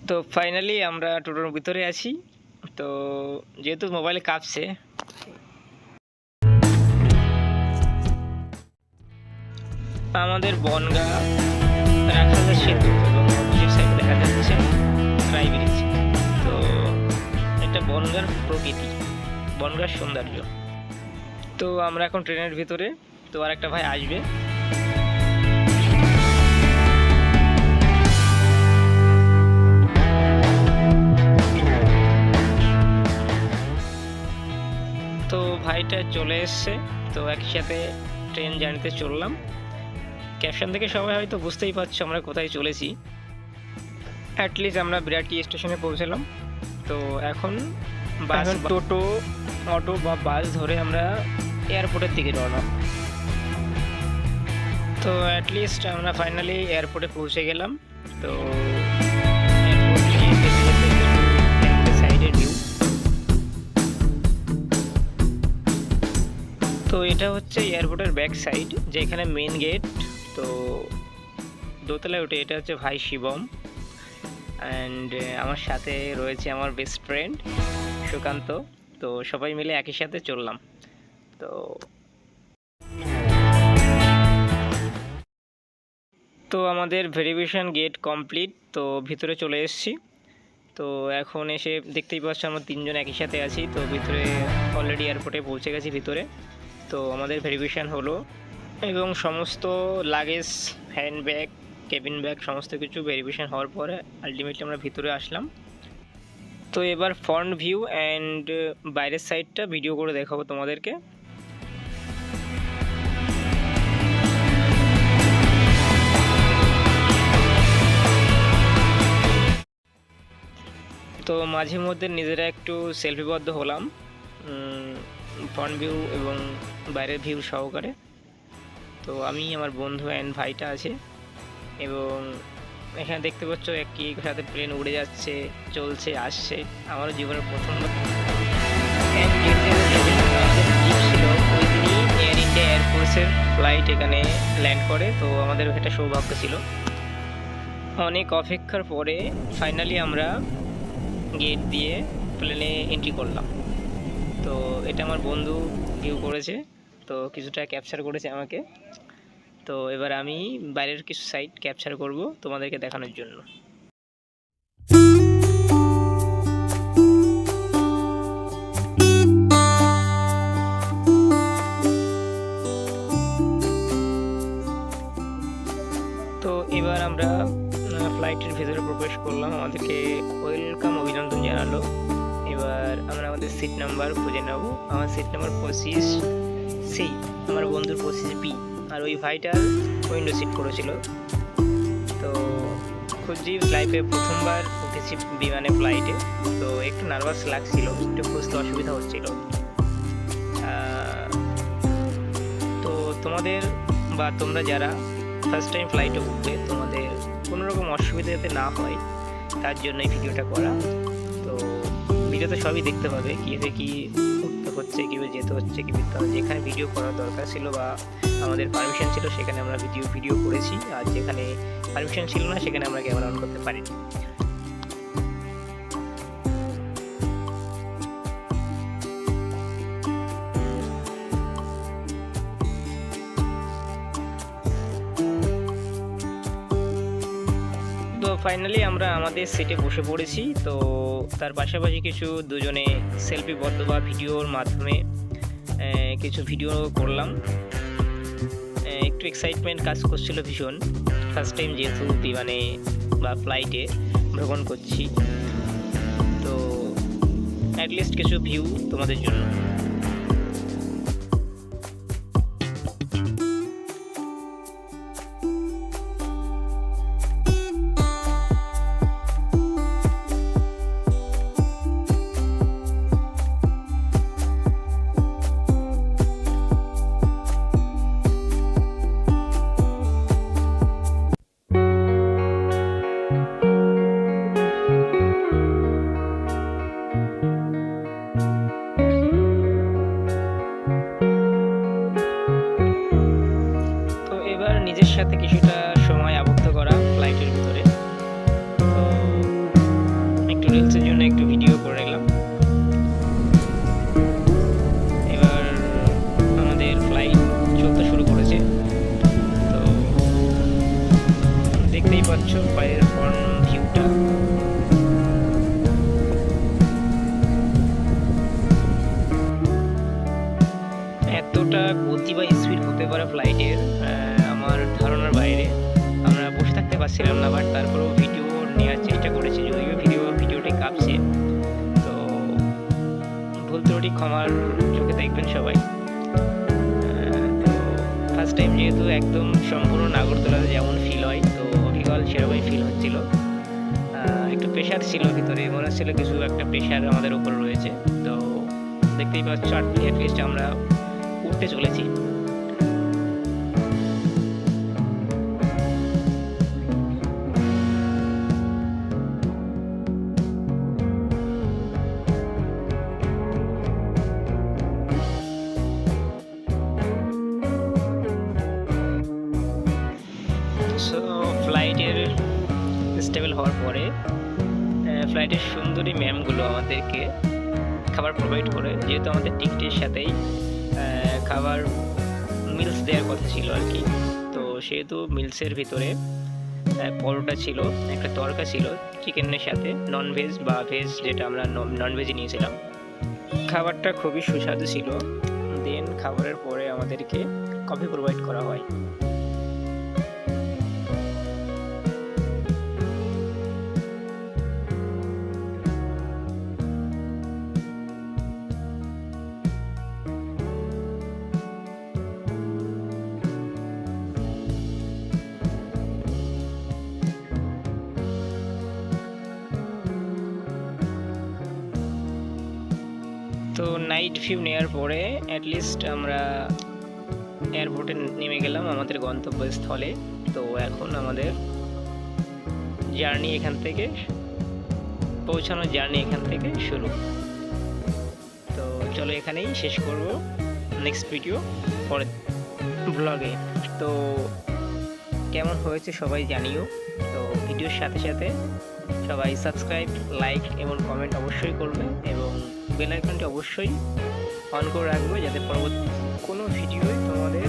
তো ফাইনালি আমরা টোটোর ভিতরে আছি। তো যেহেতু মোবাইলে কাঁপছে, আমাদের বনগাঁ রাখালদার সেতু এবং অপোজিট সাইডে দেখা যাচ্ছে ট্রাই ব্রিজ। তো এটা বনগাঁর প্রকৃতি, বনগাঁর সৌন্দর্য। তো আমরা এখন ট্রেনের ভিতরে, তো আর একটা ভাই আসবে। তো ভাইটা চলে এসছে, তো একই সাথে ট্রেন জার্নিতে চললাম। ক্যাপশন থেকে সবাই হয়তো বুঝতেই পারছো আমরা কোথায় চলেছি। অ্যাটলিস্ট আমরা বিরাটি স্টেশনে পৌঁছালাম। তো এখন বাস, টোটো, অটো বা বাস ধরে আমরা এয়ারপোর্টের দিকে রওনা। তো অ্যাটলিস্ট আমরা ফাইনালি এয়ারপোর্টে পৌঁছে গেলাম। তো সাইডের ভিউ, তো এটা হচ্ছে এয়ারপোর্টের ব্যাক সাইড, যেখানে মেন গেট। তো দোতলায় উঠে, এটা হচ্ছে ভাই শিবম, অ্যান্ড আমার সাথে রয়েছে আমার বেস্ট ফ্রেন্ড সুকান্ত। তো সবাই মিলে একই সাথে চললাম। তো তো আমাদের ভেরিফিকেশন গেট কমপ্লিট, তো ভিতরে চলে এসেছি। তো এখন এসে দেখতেই পাচ্ছ আমরা তিনজন একই সাথে আছি। তো ভিতরে অলরেডি এয়ারপোর্টে পৌঁছে গেছি ভিতরে। তো আমাদের ভেরিফিকেশান হলো এবং সমস্ত luggage, hand bag, cabin bag সমস্ত কিছু ভেরিফিকেশান হওয়ার পরে আলটিমেটলি আমরা ভিতরে আসলাম। তো এবার ফ্রন্ট ভিউ অ্যান্ড বাইরের সাইডটা ভিডিও করে দেখাবো তোমাদেরকে। তো মাঝে মধ্যে নিজেরা একটু সেলফিবদ্ধ হলাম ফ্রন্ট ভিউ এবং বাইরের ভিউ সহকারে। তো আমি, আমার বন্ধু অ্যান্ড ভাইটা আছে, এবং এখানে দেখতে পাচ্ছ একই সাথে প্লেন উড়ে যাচ্ছে, চলছে, আসছে। আমারও জীবনের প্রথমবার ছিল ওই দিনই এয়ার ইন্ডিয়া এয়ারফোর্সের ফ্লাইট এখানে ল্যান্ড করে। তো আমাদের এটা সৌভাগ্য ছিল। অনেক অপেক্ষার পরে ফাইনালি আমরা গেট দিয়ে প্লেনে এন্ট্রি করলাম। তো এটা আমার বন্ধু ভিউ করেছে, তো কিছুটা ক্যাপচার করেছে আমাকে। তো এবার আমি বাইরের কিছু সাইড ক্যাপচার করব তোমাদেরকে দেখানোর জন্য। তো এবার আমরা ফ্লাইটের ভেতরে প্রবেশ করলাম, আমাদেরকে ওয়েলকাম, অভিনন্দন জানালো। এবার আমরা আমাদের সিট নাম্বার খুঁজে নেব। আমার সিট নাম্বার 25C, আমার বন্ধুর 25B, আর ওই ভাইটার উইন্ডো সিট পড়েছিল। তো খুঁজছি, লাইফে প্রথমবার উঠেছি বিমানে, ফ্লাইটে। তো একটু নার্ভাস লাগছিল, একটু খুঁজতে অসুবিধা হচ্ছিল। তো তোমাদের বা তোমরা যারা ফার্স্ট টাইম ফ্লাইটে উঠবে, তোমাদের কোনো রকম অসুবিধা যাতে না হয় তার জন্য এই ভিডিওটা করা। তো ভিডিওতে সবই দেখতে পাবে, কীভাবে কী উঠতে হচ্ছে, কীভাবে যেতে হচ্ছে, কী করতে হবে। যেখানে ভিডিও করার দরকার ছিল বা আমাদের পারমিশন ছিল সেখানে আমরা ভিডিও করেছি, আর যেখানে পারমিশন ছিল না সেখানে আমরা ক্যামেরা অন করতে পারিনি। তো ফাইনালি আমরা আমাদের সিটে বসে পড়েছি। তো তার পাশাপাশি কিছু দুজনে সেলফিবদ্ধ বা ভিডিওর মাধ্যমে কিছু ভিডিও করলাম। একটু এক্সাইটমেন্ট কাজ করছিল ভীষণ, ফার্স্ট টাইম যেহেতু বিমানে বা ফ্লাইটে ভ্রমণ করছি। তো অ্যাটলিস্ট কিছু ভিউ তোমাদের জন্য। রিলসের জন্য একটু ভিডিও করে নিলাম। এবার আমাদের ফ্লাইট চলতে শুরু করেছে। তো দেখতেই পাচ্ছ বাইরের ফ্রন্ট ভিউটা। এতটা গতি বা স্পিড হতে পারে ফ্লাইটের আমার ধারণার বাইরে। আমরা বসে থাকতে পারছিলাম না, বাট তারপরেও ভিডিও নেওয়ার চেষ্টা করেছি, যদিও ভিডিওটি কাঁপছে। তো ভুল ত্রুটি ক্ষমার চোখে দেখবেন সবাই। তো ফার্স্ট টাইম যেহেতু একদম সম্পূর্ণ নাগরদোলাতে যেমন ফিল হয়, তো অবিকল সেরকমই ফিল হচ্ছিল। একটু প্রেশার ছিল ভিতরে, মনে হচ্ছিল কিছু একটা প্রেশার আমাদের উপর রয়েছে। তো দেখতেই পাচ্ছ অ্যাটলিস্ট আমরা উঠতে চলেছি। সো ফ্লাইটের স্টেবল হওয়ার পরে ফ্লাইটের সুন্দরী ম্যামগুলো আমাদেরকে খাবার প্রোভাইড করে, যেহেতু আমাদের টিকিটের সাথেই খাবার মিলস দেওয়ার কথা ছিল আর কি। তো সেহেতু মিলসের ভিতরে পরোটা ছিল, একটা তরকা ছিল চিকেনের সাথে, ননভেজ বা ভেজ, যেটা আমরা ননভেজই নিয়েছিলাম। খাবারটা খুবই সুস্বাদু ছিল। দেন খাবারের পরে আমাদেরকে কফি প্রোভাইড করা হয়। তো নাইট ভিউ নেওয়ার পরে অ্যাটলিস্ট আমরা এয়ারপোর্টে নেমে গেলাম আমাদের গন্তব্যস্থলে। তো এখন আমাদের জার্নি এখান থেকে পৌঁছানোর জার্নি এখান থেকে শুরু। তো চলো এখানেই শেষ করব, নেক্সট ভিডিও পরের ব্লগে। তো কেমন হয়েছে সবাই জানিও। তো ভিডিওর সাথে সাথে সবাই সাবস্ক্রাইব, লাইক এবং কমেন্ট অবশ্যই করবে, এবং বেল আইকনটি অবশ্যই অন করে রাখবে, যাতে পরবর্তী কোনো ভিডিওই তোমাদের